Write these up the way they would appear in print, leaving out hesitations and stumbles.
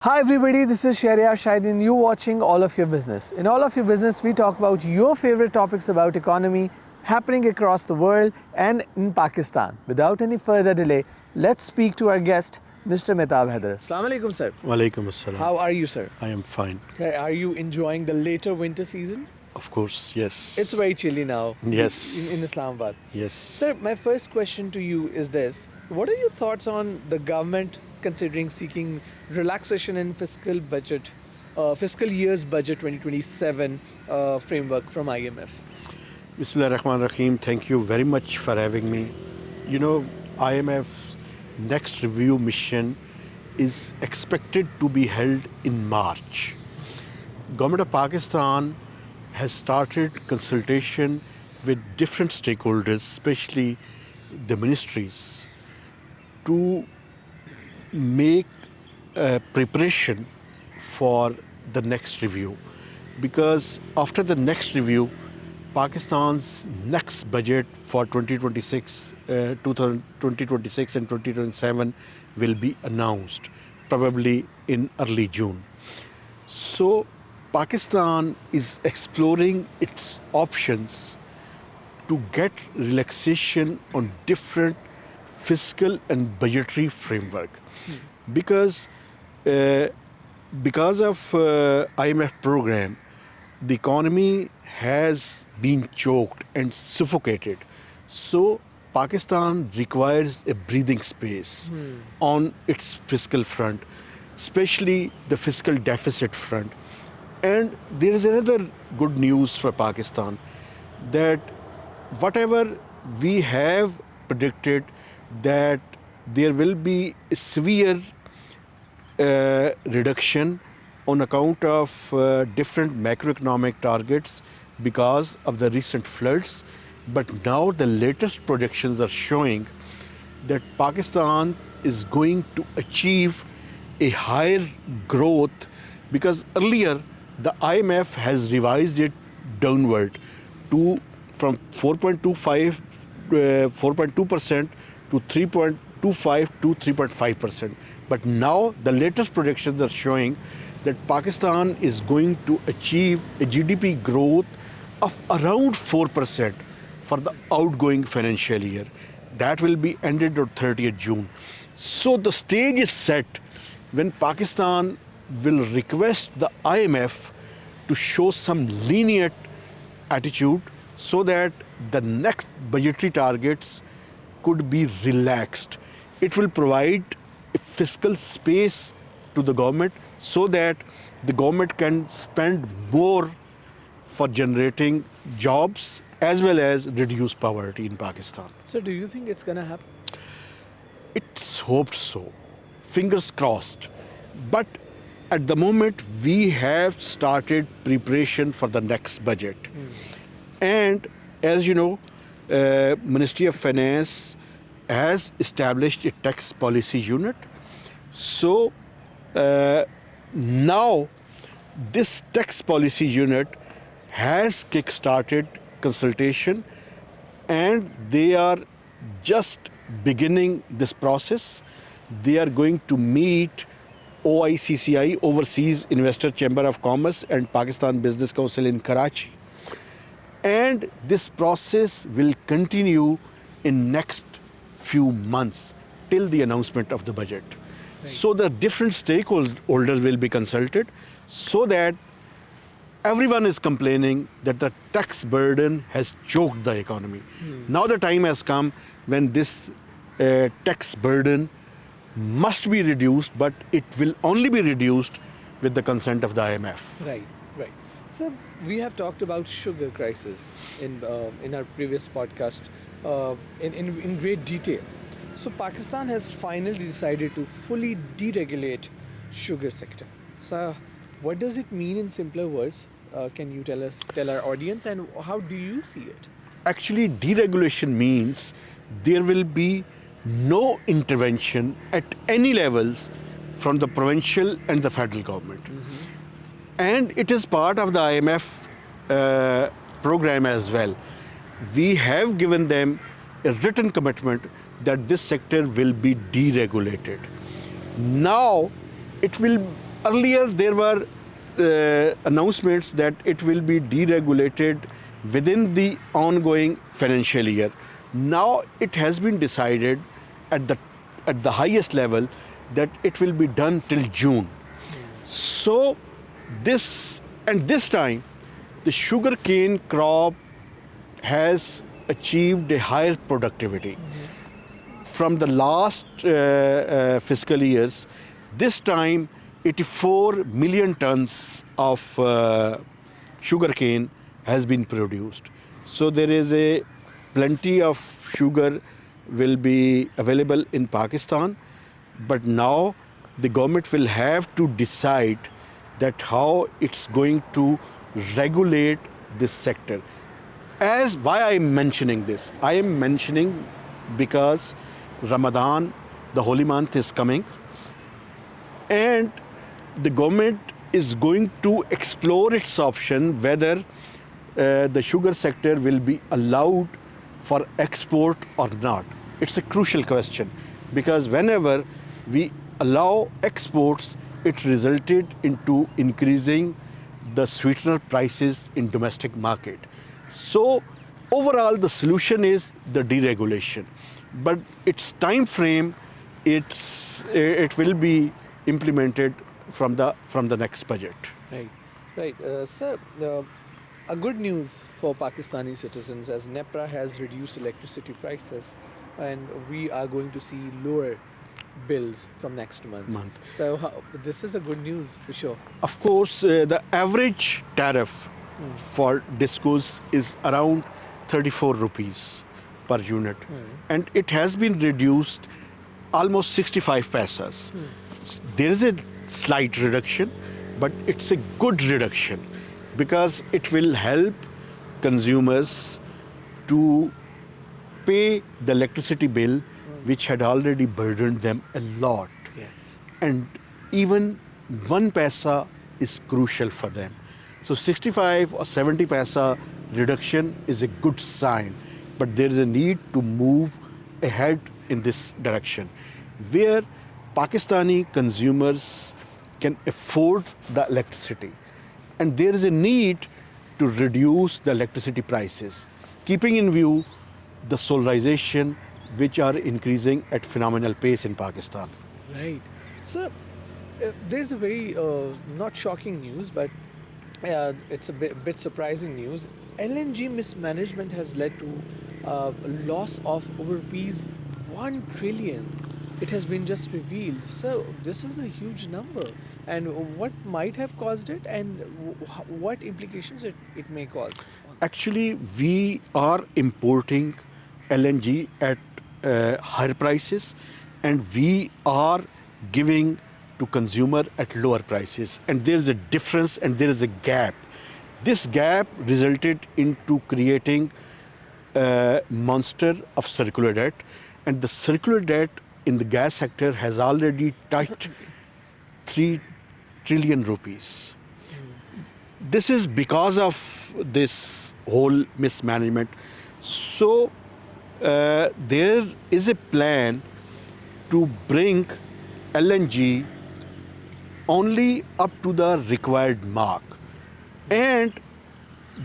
Hi everybody, this is Shahabuddin. You watching All of Your Business. In All of Your Business, we talk about your favorite topics about economy happening across the world and in Pakistan. Without any further delay, let's speak to our guest, Mr. Mehtab Haider. Assalamu alaikum, sir. Walaikum assalam. How are you, sir? I am fine. Sir, are you enjoying the later winter season? Of course, yes. It's very chilly now Yes. in Islamabad. Yes. Sir, my first question to you is this. What are your thoughts on the government considering seeking relaxation in fiscal year's budget 2027 framework from IMF? Bismillah ar-Rahman ar-Rahim. Thank you very much for having me. You know, IMF's next review mission is expected to be held in March. Government of Pakistan has started consultation with different stakeholders, especially the ministries, to make preparation for the next review. Because after the next review, Pakistan's next budget for 2026 and 2027 will be announced, probably in early June. So Pakistan is exploring its options to get relaxation on different fiscal and budgetary framework. Because of IMF program, the economy has been choked and suffocated. So Pakistan requires a breathing space on its fiscal front, especially the fiscal deficit front. And there is another good news for Pakistan, that whatever we have predicted that there will be a severe reduction on account of different macroeconomic targets because of the recent floods. But now the latest projections are showing that Pakistan is going to achieve a higher growth, because earlier the IMF has revised it downward from 4.2% to 3.25 to 3.5%. But now the latest projections are showing that Pakistan is going to achieve a GDP growth of around 4% for the outgoing financial year. That will be ended on 30th June. So the stage is set when Pakistan will request the IMF to show some lenient attitude so that the next budgetary targets could be relaxed. It will provide a fiscal space to the government so that the government can spend more for generating jobs as well as reduce poverty in Pakistan. So do you think it's going to happen? It's hoped so. Fingers crossed. But at the moment, we have started preparation for the next budget. And as you know, Ministry of Finance has established a tax policy unit. So now this tax policy unit has kick-started consultation, and they are just beginning this process. They are going to meet OICCI, Overseas Investor Chamber of Commerce, and Pakistan Business Council in Karachi. And this process will continue in next few months till the announcement of the budget. Right. So the different stakeholders will be consulted, so that everyone is complaining that the tax burden has choked the economy. Now the time has come when this tax burden must be reduced, but it will only be reduced with the consent of the IMF. Right. So we have talked about sugar crisis in our previous podcast in great detail. So Pakistan has finally decided to fully deregulate sugar sector. So what does it mean in simpler words? Can you tell our audience, and how do you see it? Actually, deregulation means there will be no intervention at any levels from the provincial and the federal government. And it is part of the IMF program as well. We have given them a written commitment that this sector will be deregulated. Now, it will Earlier, there were announcements that it will be deregulated within the ongoing financial year. Now it has been decided at the highest level that it will be done till June. So this time, the sugarcane crop has achieved a higher productivity from the last fiscal years. This time, 84 million tons of sugarcane has been produced. So there is a plenty of sugar will be available in Pakistan, but now the government will have to decide that how it's going to regulate this sector. As why I'm mentioning this, I am mentioning because Ramadan, the holy month, is coming, and the government is going to explore its option whether the sugar sector will be allowed for export or not. It's a crucial question because whenever we allow exports, it resulted into increasing the sweetener prices in domestic market. So overall, the solution is the deregulation, but its time frame, it will be implemented from the next budget. Right, right. Sir, a good news for Pakistani citizens as NEPRA has reduced electricity prices and we are going to see lower bills from next month. So this is a good news for sure. Of course, the average tariff for discos is around 34 rupees per unit, and it has been reduced almost 65 paisas. There is a slight reduction, but it's a good reduction because it will help consumers to pay the electricity bill which had already burdened them a lot. Yes. And even 1 paisa is crucial for them. So 65 or 70 paisa reduction is a good sign, but there is a need to move ahead in this direction where Pakistani consumers can afford the electricity, and there is a need to reduce the electricity prices, keeping in view the solarization which are increasing at phenomenal pace in Pakistan. Right. So there's a very not shocking news, but it's a bit surprising news. LNG mismanagement has led to a loss of over rupees 1 trillion. It has been just revealed. So this is a huge number. And what might have caused it, and what implications it may cause? Actually, we are importing LNG at higher prices, and we are giving to consumer at lower prices. And there is a difference and there is a gap. This gap resulted into creating a monster of circular debt, and the circular debt in the gas sector has already touched 3 trillion rupees. This is because of this whole mismanagement. So there is a plan to bring LNG only up to the required mark, and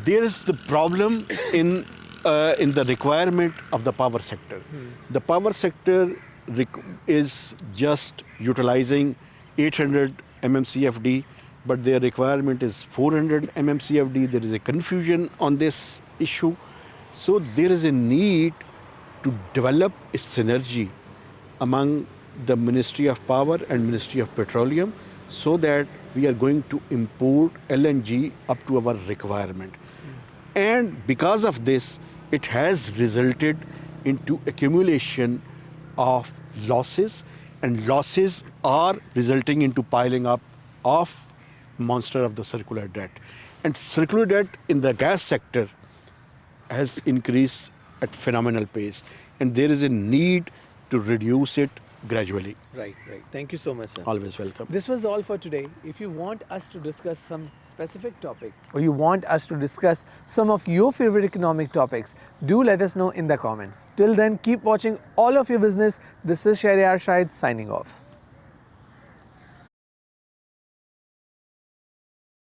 there is the problem in the requirement of the power sector. The power sector is just utilizing 800 mmcfd, but their requirement is 400 mmcfd. There is a confusion on this issue. So there is a need to develop a synergy among the Ministry of Power and Ministry of Petroleum so that we are going to import LNG up to our requirement. And because of this, it has resulted into accumulation of losses, and losses are resulting into piling up of monster of the circular debt. And circular debt in the gas sector has increased at phenomenal pace, and there is a need to reduce it gradually. Right, right. Thank you so much, sir. Always welcome. This was all for today. If you want us to discuss some specific topic or you want us to discuss some of your favorite economic topics, do let us know in the comments. Till then, keep watching All of Your Business. This is Shahryar Shahid signing off.